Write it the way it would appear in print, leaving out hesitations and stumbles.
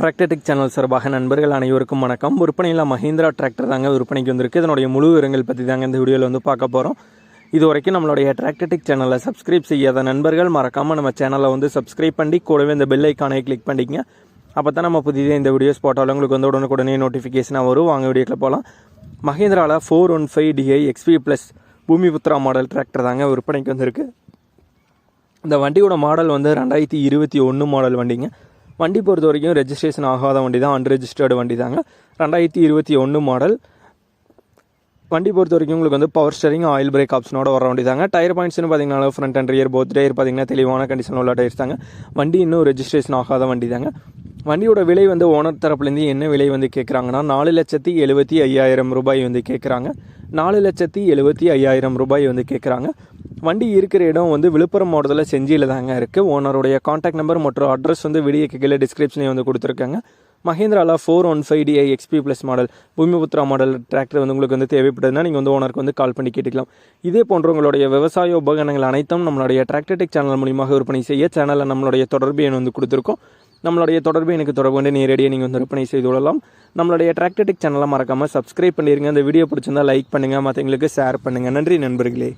Tractor Tech channel சார்பாக நண்பர்கள் அனைவருக்கும் வணக்கம். விற்பனையில் மஹிந்திரா டிராக்டர் தாங்க விற்பனைக்கு வந்திருக்கு. இதனுடைய முழு விவரங்கள் பற்றி தாங்க இந்த வீடியோவில் வந்து பார்க்க போகிறோம். இது வரைக்கும் நம்மளுடைய டிராக்டர்டெக் சேனலை சப்ஸ்கிரைப் செய்யாத நண்பர்கள் மறக்காமல் நம்ம சேனலை வந்து சப்ஸ்கிரைப் பண்ணி கூடவே இந்த பெல் ஐக்கானை கிளிக் பண்ணிக்கங்க. அப்போ தான் நம்ம புதிய இந்த வீடியோஸ் போட்டாலும் உங்களுக்கு வந்து உடனுக்குடனே நோட்டிஃபிகேஷனாக வரும். வாங்க வீடியோக்கில் போகலாம். மஹிந்திராவில் 415DI XP plus Bhoomiputra model tractor தாங்க விற்பனைக்கு வந்திருக்கு. இந்த வண்டியோட மாடல் வந்து 2021 மாடல் வண்டிங்க. வண்டி பொறுத்த வரைக்கும் ரெஜிஸ்ட்ரேஷன் ஆகாத வண்டி தான், அன்ரெஜிஸ்டர்டு வண்டி தாங்க. 2021 மாடல் வண்டி பொறுத்த வரைக்கும் உங்களுக்கு வந்து பவர் ஸ்டரிங் ஆயில் பிரேக் ஆப்ஷனோட வர வண்டி தாங்க. டயர் பாயிண்ட்ஸ்னு பார்த்தீங்கன்னா front and rear both tyre பார்த்தீங்கன்னா தெளிவான கண்டிஷன் உள்ள டயர்ஸ் தாங்க. வண்டி இன்னும் ரெஜிஸ்ட்ரேஷன் ஆகாத வண்டி தாங்க. வண்டியோட விலை வந்து ஓனர் தரப்புலேருந்து என்ன விலை வந்து கேட்குறாங்கன்னா 4,75,000 ரூபாய் வந்து கேட்குறாங்க. 4,75,000 ரூபாய் வந்து கேட்குறாங்க. வண்டி இருக்கிற இடம் வந்து விழுப்புரம் மாவட்டத்தில் செஞ்சியில் தாங்க இருக்குது. ஓனருடைய கான்டாக்ட் நம்பர் மற்றும் அட்ரஸ் வந்து வீடியோ கீழே டிஸ்கிரிப்ஷன்லேயே வந்து கொடுத்துருக்காங்க. மஹிந்திராவில் 415DI XP plus model Bhoomiputra model tractor வந்து உங்களுக்கு வந்து தேவைப்படுதுன்னா நீங்கள் வந்து ஓனருக்கு வந்து கால் பண்ணி கேட்டுக்கலாம். இதே போன்ற உங்களுடைய விவசாய உபகரணங்கள் அனைத்தும் நம்மளுடைய டிராக்டர்டெக் சேனல் மூலியமாக விற்பனை செய்ய சேனலில் நம்மளுடைய தொடர்பு எண் வந்து கொடுத்துருக்கோம். நம்மளுடைய தொடர்பு எனக்கு தொடர்பு கொண்டு நேரடியாக நீங்கள் வந்து விற்பனை செய்து கொள்ளலாம். நம்மளுடைய டிராக்டர்டெக் சேனலை மறக்காமல் சப்ஸ்கிரைப் பண்ணிடுங்க. இந்த வீடியோ பிடிச்சிருந்தால் லைக் பண்ணுங்கள், மற்றவங்களுக்கு ஷேர் பண்ணுங்கள். நன்றி நண்பர்களே.